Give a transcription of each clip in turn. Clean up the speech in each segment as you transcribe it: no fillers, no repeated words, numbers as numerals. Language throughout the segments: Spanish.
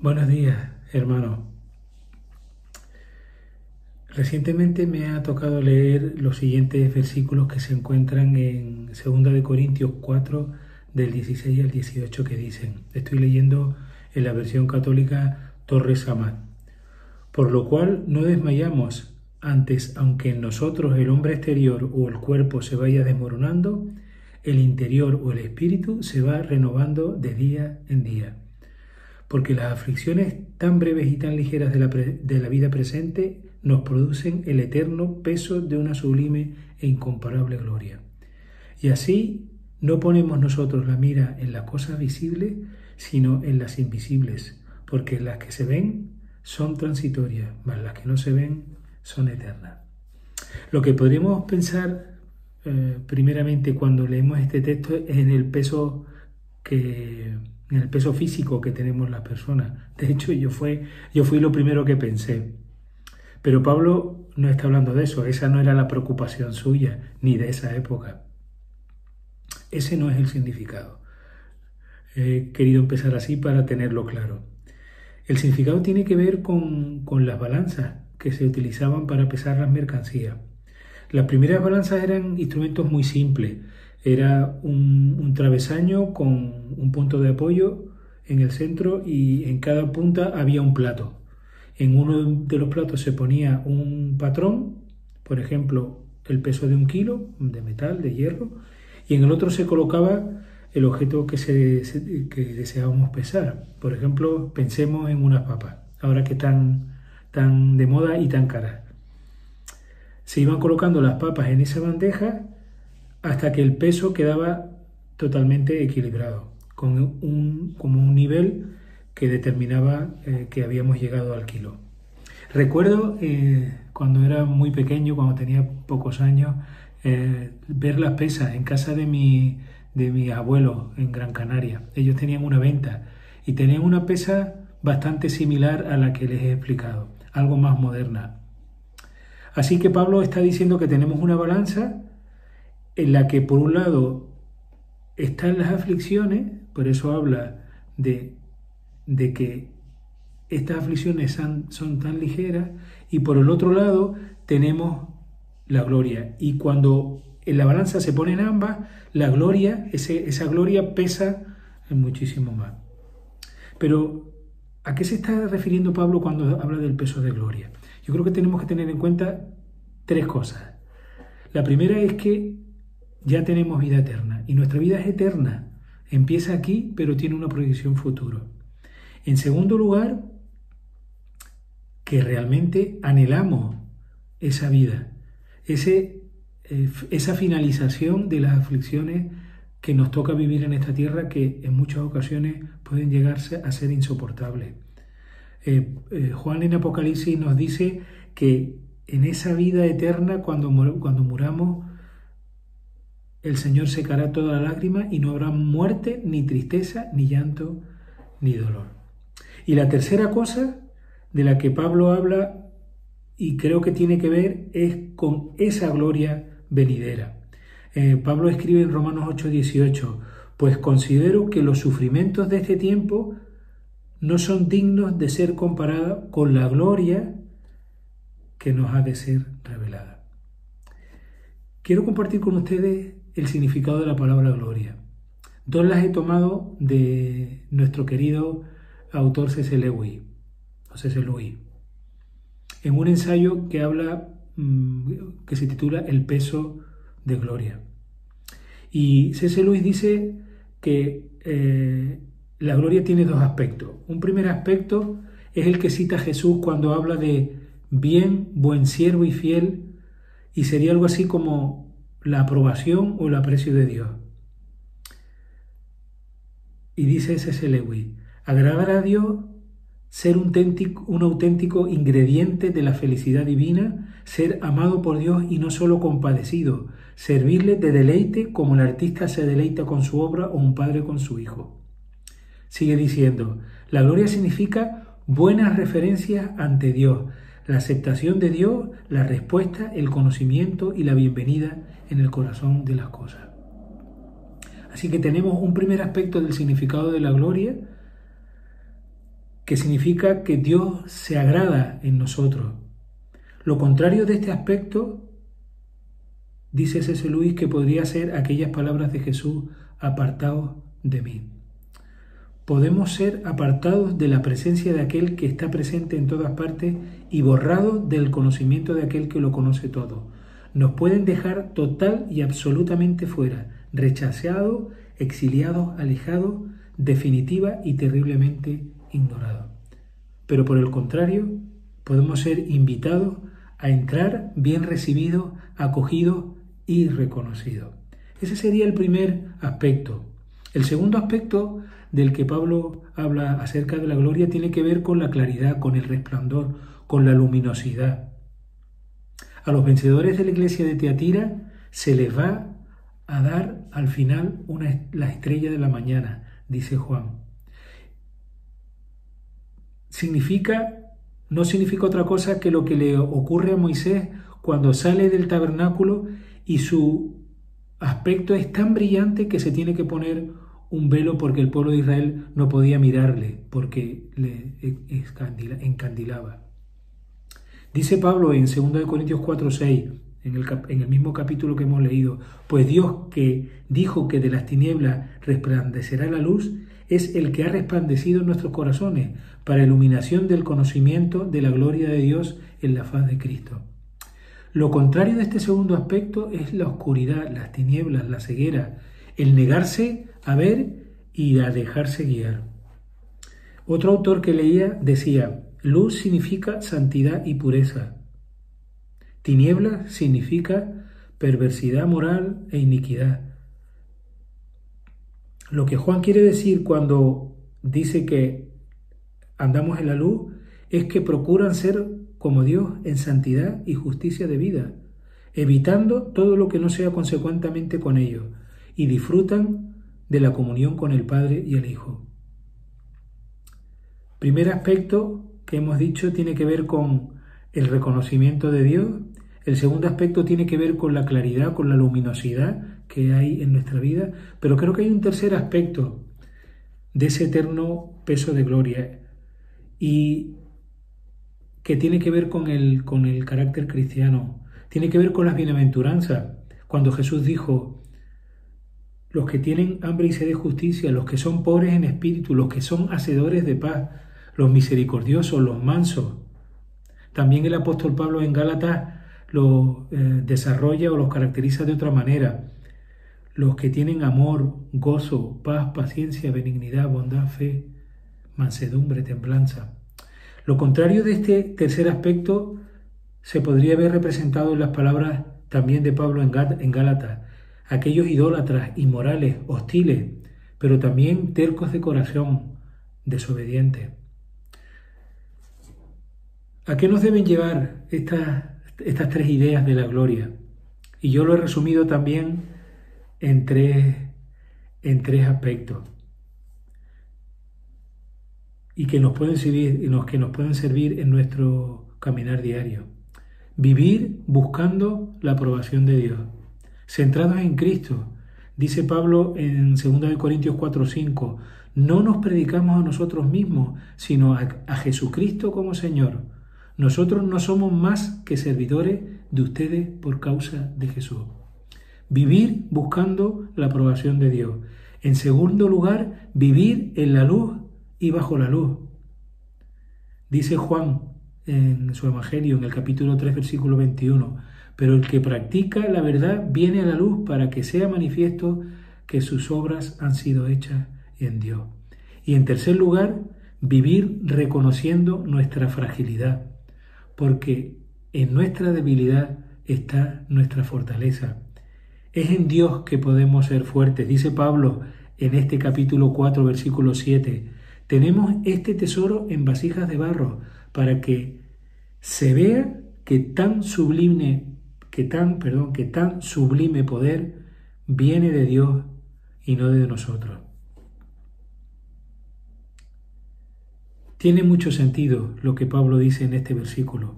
Buenos días, hermano. Recientemente me ha tocado leer los siguientes versículos que se encuentran en 2 Corintios 4, del 16 al 18, que dicen, estoy leyendo en la versión católica Torres Amat, por lo cual no desmayamos, antes, aunque en nosotros el hombre exterior o el cuerpo se vaya desmoronando, el interior o el espíritu se va renovando de día en día. Porque las aflicciones tan breves y tan ligeras de la vida presente nos producen el eterno peso de una sublime e incomparable gloria. Y así no ponemos nosotros la mira en las cosas visibles, sino en las invisibles, porque las que se ven son transitorias, mas las que no se ven son eternas. Lo que podríamos pensar primeramente cuando leemos este texto es en el peso físico que tenemos las personas. De hecho, yo fui lo primero que pensé. Pero Pablo no está hablando de eso, esa no era la preocupación suya, ni de esa época. Ese no es el significado. He querido empezar así para tenerlo claro. El significado tiene que ver con las balanzas que se utilizaban para pesar las mercancías. Las primeras balanzas eran instrumentos muy simples. Era un travesaño con un punto de apoyo en el centro y en cada punta había un plato. En uno de los platos se ponía un patrón, por ejemplo, el peso de 1 kilo de metal, de hierro, y en el otro se colocaba el objeto que deseábamos pesar. Por ejemplo, pensemos en unas papas, ahora que están tan de moda y tan caras. Se iban colocando las papas en esa bandeja hasta que el peso quedaba totalmente equilibrado, como un nivel que determinaba que habíamos llegado al kilo. Recuerdo cuando era muy pequeño, cuando tenía pocos años, ver las pesas en casa de mis abuelos en Gran Canaria. Ellos tenían una venta y tenían una pesa bastante similar a la que les he explicado, algo más moderna. Así que Pablo está diciendo que tenemos una balanza en la que por un lado están las aflicciones, por eso habla de que estas aflicciones son tan ligeras, y por el otro lado tenemos la gloria. Y cuando en la balanza se ponen ambas, la gloria, esa gloria pesa muchísimo más. Pero, ¿a qué se está refiriendo Pablo cuando habla del peso de gloria? Yo creo que tenemos que tener en cuenta 3 cosas. La primera es que ya tenemos vida eterna, y nuestra vida es eterna. Empieza aquí, pero tiene una proyección futuro. En segundo lugar, que realmente anhelamos esa vida, esa finalización de las aflicciones que nos toca vivir en esta tierra, que en muchas ocasiones pueden llegarse a ser insoportables. Juan en Apocalipsis nos dice que en esa vida eterna, cuando muramos, el Señor secará toda la lágrima y no habrá muerte, ni tristeza, ni llanto, ni dolor. Y la tercera cosa de la que Pablo habla, y creo que tiene que ver, es con esa gloria venidera. Pablo escribe en Romanos 8:18, pues considero que los sufrimientos de este tiempo no son dignos de ser comparados con la gloria que nos ha de ser revelada. Quiero compartir con ustedes el significado de la palabra gloria. 2 las he tomado de nuestro querido autor C.S. Lewis, en un ensayo que habla, que se titula El peso de gloria. Y C.S. Lewis dice que la gloria tiene 2 aspectos. Un primer aspecto es el que cita Jesús cuando habla de bien, buen siervo y fiel, y sería algo así como la aprobación o el aprecio de Dios. Y dice C.S. Lewis, agradar a Dios, ser un auténtico ingrediente de la felicidad divina, ser amado por Dios y no solo compadecido, servirle de deleite como el artista se deleita con su obra o un padre con su hijo. Sigue diciendo, la gloria significa buenas referencias ante Dios, la aceptación de Dios, la respuesta, el conocimiento y la bienvenida en el corazón de las cosas. Así que tenemos un primer aspecto del significado de la gloria, que significa que Dios se agrada en nosotros. Lo contrario de este aspecto, dice C.S. Lewis, que podría ser aquellas palabras de Jesús: apartaos de mí. Podemos ser apartados de la presencia de aquel que está presente en todas partes y borrados del conocimiento de aquel que lo conoce todo. Nos pueden dejar total y absolutamente fuera, rechazados, exiliados, alejados, definitiva y terriblemente ignorados. Pero por el contrario, podemos ser invitados a entrar bien recibidos, acogidos y reconocidos. Ese sería el primer aspecto. El segundo aspecto del que Pablo habla acerca de la gloria tiene que ver con la claridad, con el resplandor, con la luminosidad. A los vencedores de la iglesia de Tiatira se les va a dar al final la estrella de la mañana, dice Juan. No significa otra cosa que lo que le ocurre a Moisés cuando sale del tabernáculo y su aspecto es tan brillante que se tiene que poner un velo porque el pueblo de Israel no podía mirarle porque le encandilaba. Dice Pablo en 2 Corintios 4:6, en el mismo capítulo que hemos leído: pues Dios, que dijo que de las tinieblas resplandecerá la luz, es el que ha resplandecido en nuestros corazones para iluminación del conocimiento de la gloria de Dios en la faz de Cristo. Lo contrario de este segundo aspecto es la oscuridad, las tinieblas, la ceguera, el negarse a ver y a dejarse guiar. Otro autor que leía decía: luz significa santidad y pureza. Tinieblas significa perversidad moral e iniquidad. Lo que Juan quiere decir cuando dice que andamos en la luz es que procuran ser como Dios en santidad y justicia de vida, evitando todo lo que no sea consecuentemente con ellos, y disfrutan de la comunión con el Padre y el Hijo. Primer aspecto que hemos dicho tiene que ver con el reconocimiento de Dios. El segundo aspecto tiene que ver con la claridad, con la luminosidad que hay en nuestra vida. Pero creo que hay un tercer aspecto de ese eterno peso de gloria y que tiene que ver con el carácter cristiano. Tiene que ver con las bienaventuranzas. Cuando Jesús dijo: los que tienen hambre y sed de justicia, los que son pobres en espíritu, los que son hacedores de paz, los misericordiosos, los mansos. También el apóstol Pablo en Gálatas lo desarrolla o los caracteriza de otra manera: los que tienen amor, gozo, paz, paciencia, benignidad, bondad, fe, mansedumbre, templanza. Lo contrario de este tercer aspecto se podría ver representado en las palabras también de Pablo en Gálatas: aquellos idólatras, inmorales, hostiles, pero también tercos de corazón, desobedientes. ¿A qué nos deben llevar estas tres ideas de la gloria? Y yo lo he resumido también en tres aspectos y que nos pueden servir en nuestro caminar diario. Vivir buscando la aprobación de Dios, centrados en Cristo. Dice Pablo en 2 Corintios 4:5: no nos predicamos a nosotros mismos, sino a Jesucristo como Señor. Nosotros no somos más que servidores de ustedes por causa de Jesús. Vivir buscando la aprobación de Dios. En segundo lugar, vivir en la luz y bajo la luz. Dice Juan en su Evangelio, en el capítulo 3, versículo 21: pero el que practica la verdad viene a la luz para que sea manifiesto que sus obras han sido hechas en Dios. Y en tercer lugar, vivir reconociendo nuestra fragilidad, porque en nuestra debilidad está nuestra fortaleza. Es en Dios que podemos ser fuertes. Dice Pablo en este capítulo 4, versículo 7: tenemos este tesoro en vasijas de barro para que se vea que tan sublime poder viene de Dios y no de nosotros. Tiene mucho sentido lo que Pablo dice en este versículo.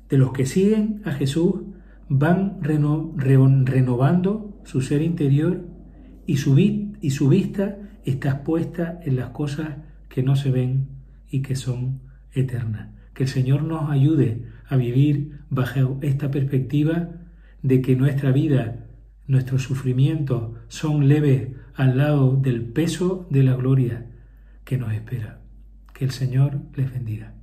De los que siguen a Jesús van renovando su ser interior y su vista está puesta en las cosas que no se ven y que son eternas. Que el Señor nos ayude a vivir bajo esta perspectiva de que nuestra vida, nuestros sufrimientos son leves al lado del peso de la gloria que nos espera. Que el Señor les bendiga.